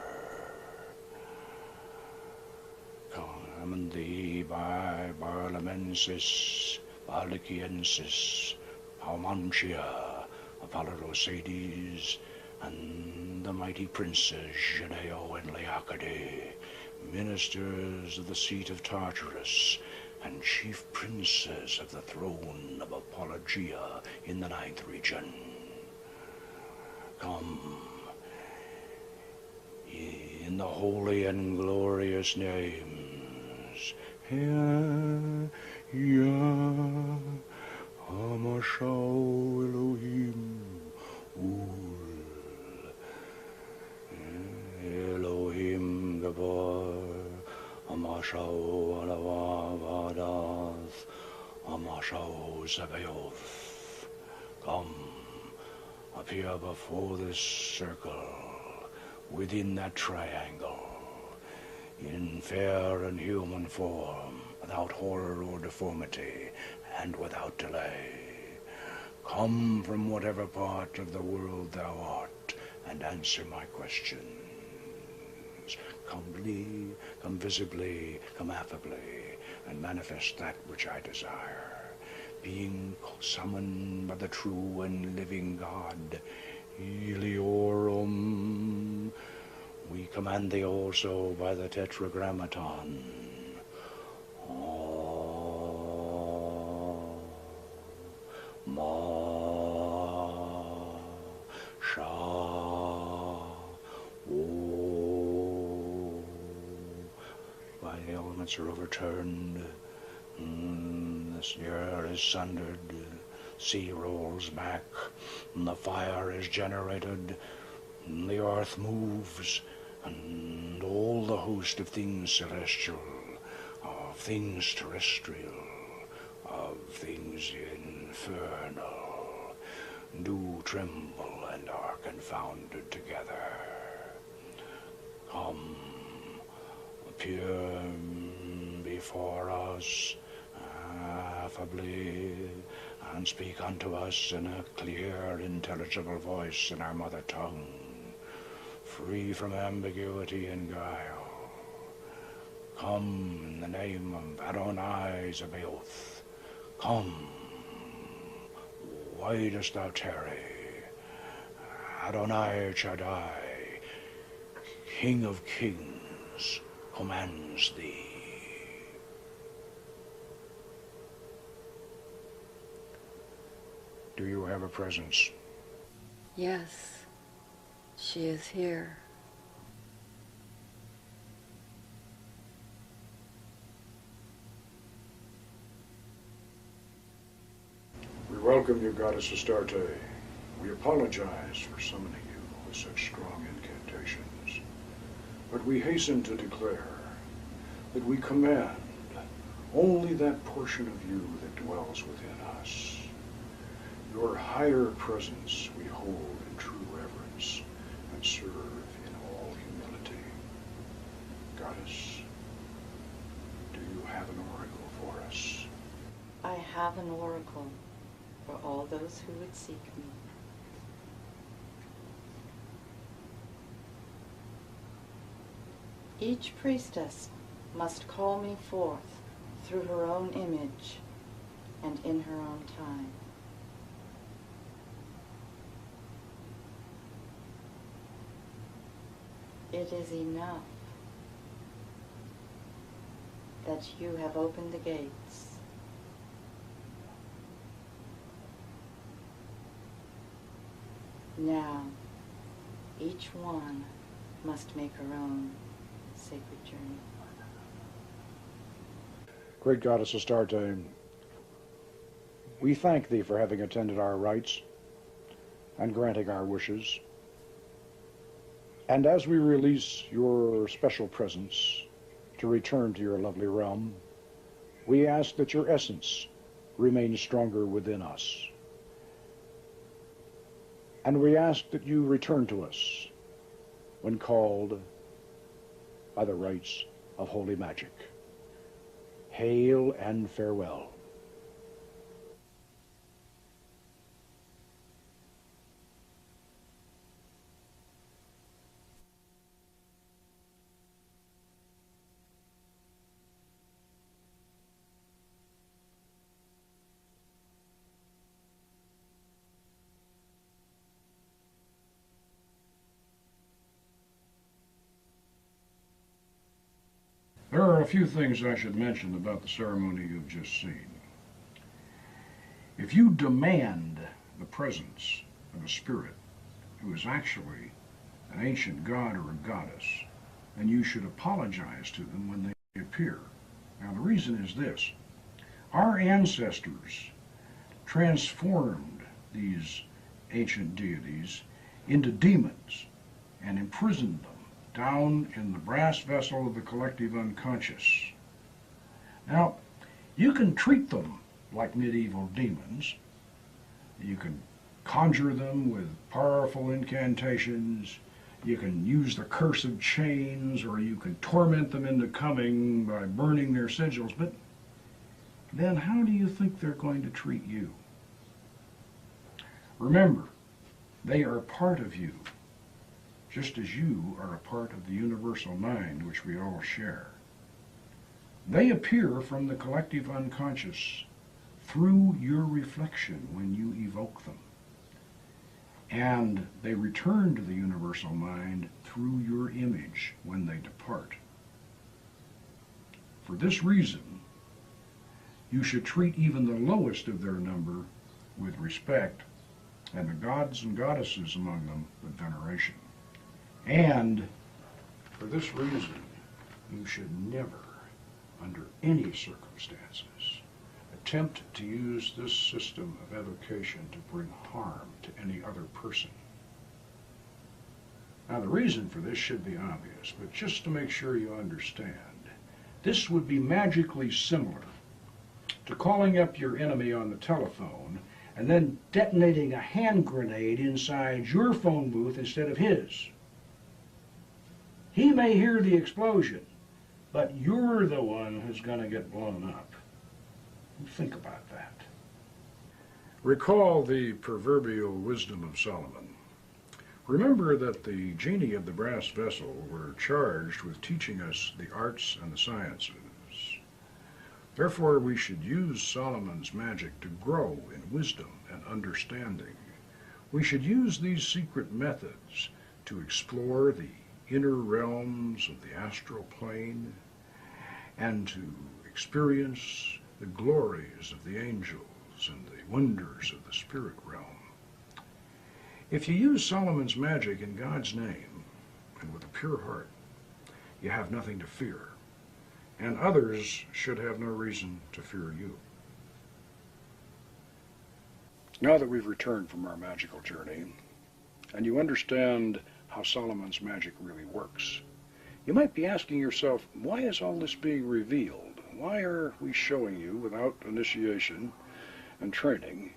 Command thee by Barlamensis, Baliciensis, Palmantia, Apollorosades, and the mighty princes Geneo and Leocade, ministers of the seat of Tartarus, and chief princes of the throne of Apologia in the 9th region. Come, in the holy and glorious names, Yah, Hamashau Elohim, Elohim Gabor, Amashau Alavadath, Amashau Sabaoth. Come, appear before this circle, within that triangle, in fair and human form, without horror or deformity, and without delay. Come from whatever part of the world thou art, and answer my questions. Come come visibly, come affably, and manifest that which I desire. Being summoned by the true and living God, Eliorum, we command thee also by the Tetragrammaton. Ma, Sha, O. By the elements are overturned, this air is sundered, sea rolls back, and the fire is generated, and the earth moves, and all the host of things celestial, of things terrestrial, of things infernal, do tremble and are confounded together. Come, appear before us affably, and speak unto us in a clear, intelligible voice in our mother tongue, free from ambiguity and guile. Come in the name of Adonai Zebaoth. Come, Why dost thou tarry? Adonai Shaddai, King of kings, commands thee. Do you have a presence? Yes, she is here. We welcome you, Goddess Astarte. We apologize for summoning you with such strong incantations, but we hasten to declare that we command only that portion of you that dwells within us. Your higher presence we hold in true reverence and serve in all humility. Goddess, do you have an oracle for us? I have an oracle for all those who would seek me. Each priestess must call me forth through her own image and in her own time. It is enough that you have opened the gates. Now, each one must make her own sacred journey. Great Goddess Astarte, we thank thee for having attended our rites and granting our wishes. And as we release your special presence to return to your lovely realm, we ask that your essence remain stronger within us. And we ask that you return to us when called by the rites of holy magic. Hail and farewell. There are a few things I should mention about the ceremony you've just seen. If you demand the presence of a spirit who is actually an ancient god or a goddess, then you should apologize to them when they appear. Now the reason is this. Our ancestors transformed these ancient deities into demons and imprisoned them down in the brass vessel of the collective unconscious. Now, you can treat them like medieval demons. You can conjure them with powerful incantations. You can use the curse of chains, or you can torment them into coming by burning their sigils. But then how do you think they're going to treat you? Remember, they are part of you, just as you are a part of the universal mind which we all share. They appear from the collective unconscious through your reflection when you evoke them. And they return to the universal mind through your image when they depart. For this reason, you should treat even the lowest of their number with respect, and the gods and goddesses among them with veneration. And for this reason, you should never, under any circumstances, attempt to use this system of evocation to bring harm to any other person. Now, the reason for this should be obvious, but just to make sure you understand, this would be magically similar to calling up your enemy on the telephone and then detonating a hand grenade inside your phone booth instead of his. He may hear the explosion, but you're the one who's going to get blown up. Think about that. Recall the proverbial wisdom of Solomon. Remember that the genii of the brass vessel were charged with teaching us the arts and the sciences. Therefore, we should use Solomon's magic to grow in wisdom and understanding, we should use these secret methods to explore the inner realms of the astral plane and to experience the glories of the angels and the wonders of the spirit realm. If you use Solomon's magic in God's name and with a pure heart, you have nothing to fear, and others should have no reason to fear you. Now that we've returned from our magical journey, and you understand how Solomon's magic really works, you might be asking yourself, why is all this being revealed? Why are we showing you, without initiation and training,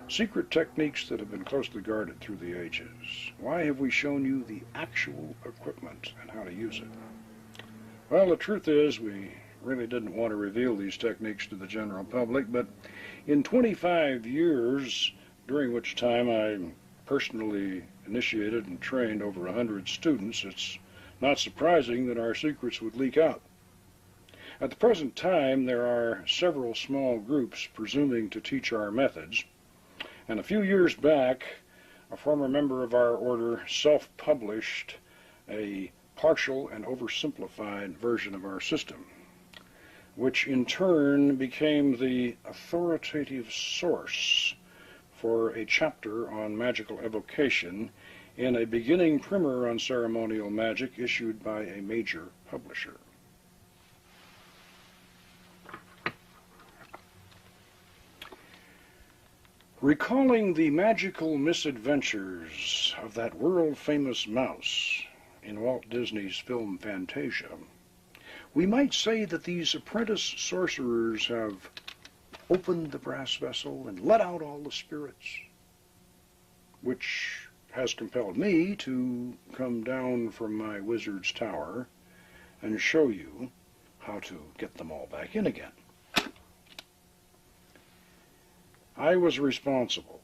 secret techniques that have been closely guarded through the ages? Why have we shown you the actual equipment and how to use it? Well, the truth is, we really didn't want to reveal these techniques to the general public, but in 25 years, during which time I personally initiated and trained over 100 students, it's not surprising that our secrets would leak out. At the present time, there are several small groups presuming to teach our methods, and a few years back, a former member of our order self-published a partial and oversimplified version of our system, which in turn became the authoritative source for a chapter on magical evocation in a beginning primer on ceremonial magic issued by a major publisher. Recalling the magical misadventures of that world-famous mouse in Walt Disney's film Fantasia, we might say that these apprentice sorcerers have opened the brass vessel and let out all the spirits, which has compelled me to come down from my wizard's tower and show you how to get them all back in again. I was responsible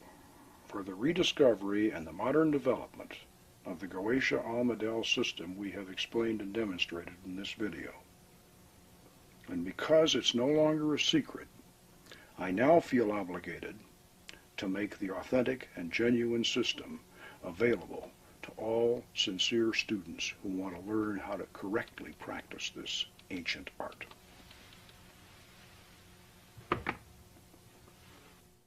for the rediscovery and the modern development of the Goetia Almadel system we have explained and demonstrated in this video. And because it's no longer a secret, I now feel obligated to make the authentic and genuine system available to all sincere students who want to learn how to correctly practice this ancient art.